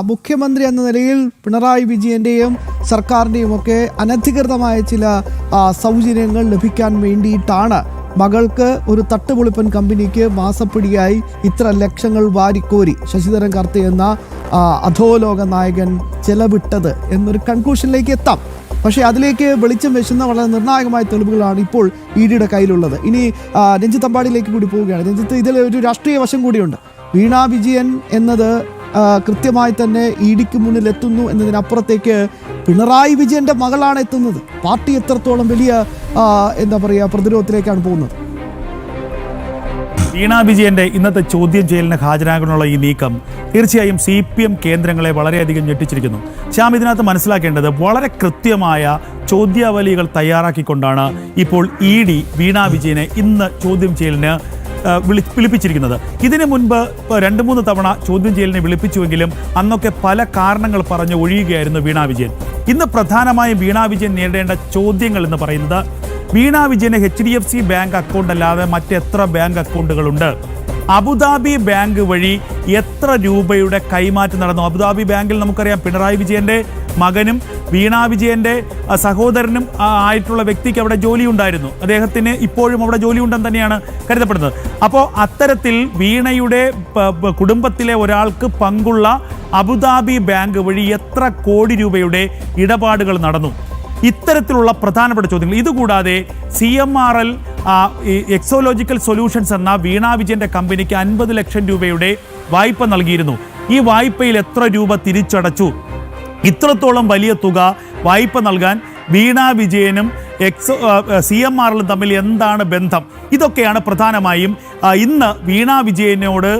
മുഖ്യമന്ത്രി എന്ന നിലയിൽ പിണറായി വിജയന്റെയും സർക്കാരിന്റെയും ഒക്കെ അനധികൃതമായ ചില സൗജന്യങ്ങൾ ലഭിക്കാൻ വേണ്ടിയിട്ടാണ് മകൾക്ക് ഒരു തട്ടുപൊളിപ്പൻ കമ്പനിക്ക് മാസപ്പിടിയായി ഇത്ര ലക്ഷങ്ങൾ വാരിക്കോരി ശശിധരൻ കർത്ത എന്ന അധോലോക നായകൻ ചെലവിട്ടത് എന്നൊരു കൺക്ലൂഷനിലേക്ക് എത്താം. പക്ഷേ അതിലേക്ക് വെളിച്ചം വെച്ചുന്ന വളരെ നിർണായകമായ തെളിവുകളാണ് ഇപ്പോൾ ഇഡിയുടെ കയ്യിലുള്ളത്. ഇനി രഞ്ജിത്ത് അമ്പാടിയിലേക്ക് കൂടി പോവുകയാണ്. രഞ്ജിത്ത്, ഇതിൽ ഒരു രാഷ്ട്രീയ വശം കൂടിയുണ്ട്. വീണ വിജയൻ എന്നത് കൃത്യമായി തന്നെ ഇഡിക്ക് മുന്നിൽ എത്തുന്നു എന്നതിനപ്പുറത്തേക്ക് പിണറായി വിജയന്റെ മകളാണ് എത്തുന്നത്. പാർട്ടി എത്രത്തോളം വലിയ പ്രതിരോധത്തിലേക്കാണ് പോകുന്നത്? വീണ വിജയന്റെ ഇന്നത്തെ ചോദ്യം ചെയ്യലിന് ഹാജരാകാനുള്ള ഈ നീക്കം തീർച്ചയായും CPM കേന്ദ്രങ്ങളെ വളരെയധികം ഞെട്ടിച്ചിരിക്കുന്നു. ശ്യാം, ഇതിനകത്ത് മനസ്സിലാക്കേണ്ടത് വളരെ കൃത്യമായ ചോദ്യാവലികൾ തയ്യാറാക്കിക്കൊണ്ടാണ് ഇപ്പോൾ ED വീണ വിജയനെ ഇന്ന് ചോദ്യം ചെയ്യലിന് വിളിപ്പിച്ചിരിക്കുന്നത്. ഇതിനു മുൻപ് 2-3 തവണ ചോദ്യം ചെയ്യലിനെ വിളിപ്പിച്ചുവെങ്കിലും അന്നൊക്കെ പല കാരണങ്ങൾ പറഞ്ഞ് ഒഴിയുകയായിരുന്നു വീണ വിജയൻ. ഇന്ന് പ്രധാനമായും വീണ വിജയൻ നേരിടേണ്ട ചോദ്യങ്ങൾ എന്ന് പറയുന്നത്, വീണ വിജയന് HDFC ബാങ്ക് അക്കൗണ്ട് അല്ലാതെ മറ്റെത്ര ബാങ്ക് അക്കൗണ്ടുകളുണ്ട്? അബുദാബി ബാങ്ക് വഴി എത്ര രൂപയുടെ കൈമാറ്റം നടന്നു? അബുദാബി ബാങ്കിൽ നമുക്കറിയാം പിണറായി വിജയന്റെ മകനും വീണ വിജയന്റെ സഹോദരനും ആയിട്ടുള്ള വ്യക്തിക്ക് അവിടെ ജോലി ഉണ്ടായിരുന്നു. അദ്ദേഹത്തിന് ഇപ്പോഴും അവിടെ ജോലി ഉണ്ടെന്ന് തന്നെയാണ് കരുതപ്പെടുന്നത്. അപ്പോൾ അത്തരത്തിൽ വീണയുടെ കുടുംബത്തിലെ ഒരാൾക്ക് പങ്കുള്ള അബുദാബി ബാങ്ക് വഴി എത്ര കോടി രൂപയുടെ ഇടപാടുകൾ നടന്നു? ഇത്തരത്തിലുള്ള പ്രധാനപ്പെട്ട ചോദ്യങ്ങൾ. ഇതുകൂടാതെ CMRL എക്സോലോജിക്കൽ സൊല്യൂഷൻസ് എന്ന വീണ വിജയന്റെ കമ്പനിക്ക് 50 ലക്ഷം രൂപയുടെ വായ്പ നൽകിയിരുന്നു. ഈ വായ്പയിൽ എത്ര രൂപ തിരിച്ചടച്ചു? ഇത്രത്തോളം വലിയ തുക വായ്പ നൽകാൻ വീണ വിജയനും CMRL തമ്മിൽ എന്താണ് ബന്ധം? ഇതൊക്കെയാണ് പ്രധാനമായും ഇന്ന് വീണ വിജയനോട്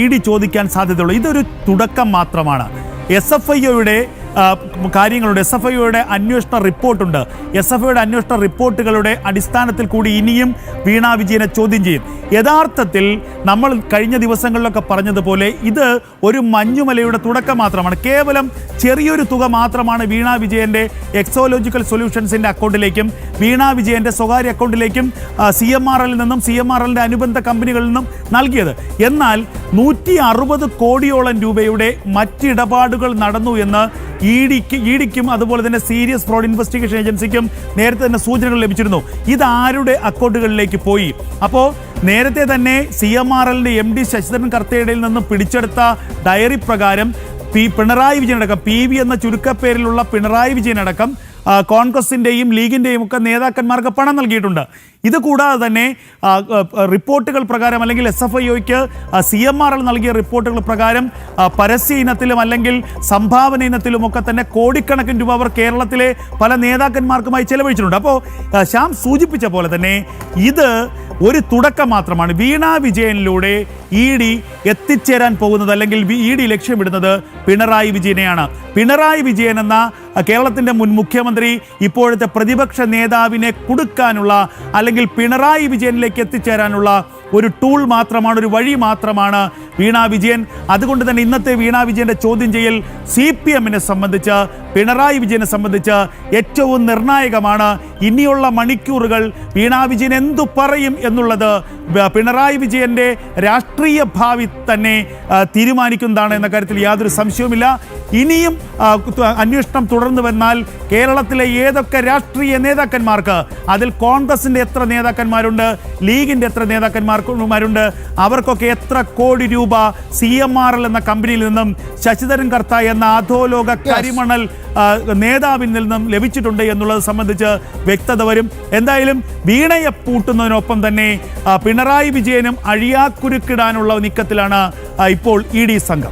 ED ചോദിക്കാൻ സാധ്യതയുള്ളത്. ഇതൊരു തുടക്കം മാത്രമാണ്. SFIയുടെ കാര്യങ്ങളുടെ SFIയുടെ അന്വേഷണ റിപ്പോർട്ടുണ്ട്. SFIയുടെ അന്വേഷണ റിപ്പോർട്ടുകളുടെ അടിസ്ഥാനത്തിൽ കൂടി ഇനിയും വീണ വിജയനെ ചോദ്യം ചെയ്യും. യഥാർത്ഥത്തിൽ നമ്മൾ കഴിഞ്ഞ ദിവസങ്ങളിലൊക്കെ പറഞ്ഞതുപോലെ ഇത് ഒരു മഞ്ഞുമലയുടെ തുടക്കം മാത്രമാണ്. കേവലം ചെറിയൊരു തുക മാത്രമാണ് വീണ വിജയന്റെ എക്സോലോജിക്കൽ സൊല്യൂഷൻസിന്റെ അക്കൗണ്ടിലേക്കും വീണ വിജയന്റെ സ്വകാര്യ അക്കൗണ്ടിലേക്കും CMRL നിന്നും CMRLന്റെ അനുബന്ധ കമ്പനികളിൽ നിന്നും നൽകിയത്. എന്നാൽ 160 കോടിയോളം രൂപയുടെ മറ്റിടപാടുകൾ നടന്നു എന്ന് EDക്കും അതുപോലെ തന്നെ സീരിയസ് ഫ്രോഡ് ഇൻവെസ്റ്റിഗേഷൻ ഏജൻസിക്കും നേരത്തെ തന്നെ സൂചനകൾ ലഭിച്ചിരുന്നു. ഇത് ആരുടെ അക്കൗണ്ടുകളിലേക്ക് പോയി? അപ്പോൾ നേരത്തെ തന്നെ CMRLന്റെ MD ശശിധരൻ കർത്തയുടെ നിന്ന് പിടിച്ചെടുത്ത ഡയറി പ്രകാരം പിണറായി വിജയനടക്കം PV എന്ന ചുരുക്കപ്പേരിലുള്ള പിണറായി വിജയനടക്കം കോൺഗ്രസിൻ്റെയും ലീഗിൻ്റെയും ഒക്കെ നേതാക്കന്മാർക്ക് പണം നൽകിയിട്ടുണ്ട്. ഇത് കൂടാതെ തന്നെ റിപ്പോർട്ടുകൾ പ്രകാരം അല്ലെങ്കിൽ SFIക്ക് CMRL നൽകിയ റിപ്പോർട്ടുകൾ പ്രകാരം പരസ്യ ഇനത്തിലും അല്ലെങ്കിൽ സംഭാവന ഇനത്തിലും ഒക്കെ തന്നെ കോടിക്കണക്കിന് രൂപ അവർ കേരളത്തിലെ പല നേതാക്കന്മാർക്കുമായി ചെലവഴിച്ചിട്ടുണ്ട്. അപ്പോൾ ശ്യാം സൂചിപ്പിച്ച പോലെ തന്നെ ഇത് ഒരു തുടക്കം മാത്രമാണ്. വീണ വിജയനിലൂടെ ED എത്തിച്ചേരാൻ പോകുന്നത് അല്ലെങ്കിൽ ED ലക്ഷ്യമിടുന്നത് പിണറായി വിജയനെയാണ്. പിണറായി വിജയൻ എന്ന കേരളത്തിൻ്റെ മുൻ മുഖ്യമന്ത്രി ഇപ്പോഴത്തെ പ്രതിപക്ഷ നേതാവിനെ കുടുക്കാനുള്ള അല്ലെങ്കിൽ പിണറായി വിജയനിലേക്ക് എത്തിച്ചേരാനുള്ള ഒരു ടൂൾ മാത്രമാണ്, ഒരു വഴി മാത്രമാണ് വീണ വിജയൻ. അതുകൊണ്ട് തന്നെ ഇന്നത്തെ വീണ വിജയന്റെ ചോദ്യം ചെയ്യൽ CPMനെ സംബന്ധിച്ച്, പിണറായി വിജയനെ സംബന്ധിച്ച് ഏറ്റവും നിർണായകമാണ്. ഇനിയുള്ള മണിക്കൂറുകൾ വീണ വിജയൻ എന്തു പറയും എന്നുള്ളത് പിണറായി വിജയന്റെ രാഷ്ട്രീയ ഭാവി തന്നെ തീരുമാനിക്കുന്നതാണ് എന്ന കാര്യത്തിൽ യാതൊരു സംശയവുമില്ല. ഇനിയും അന്വേഷണം തുടർന്നു വന്നാൽ കേരളത്തിലെ ഏതൊക്കെ രാഷ്ട്രീയ നേതാക്കന്മാർക്ക്, അതിൽ കോൺഗ്രസിന്റെ എത്ര നേതാക്കന്മാരുണ്ട്, ലീഗിന്റെ എത്ര നേതാക്കന്മാരുണ്ട്, അവർക്കൊക്കെ എത്ര കോടി രൂപ CMRL എന്ന കമ്പനിയിൽ നിന്നും ശശിധരൻ കർത്ത എന്ന അധോലോക കരിമണൽ നേതാവിൽ നിന്നും ലഭിച്ചിട്ടുണ്ട് എന്നുള്ളത് സംബന്ധിച്ച് വ്യക്തത വരും. എന്തായാലും വീണയെ പൂട്ടുന്നതിനൊപ്പം തന്നെ പിണറായി വിജയനും അഴിയാക്കുരുക്കിടാനുള്ള നീക്കത്തിലാണ് ഇപ്പോൾ ED സംഘം.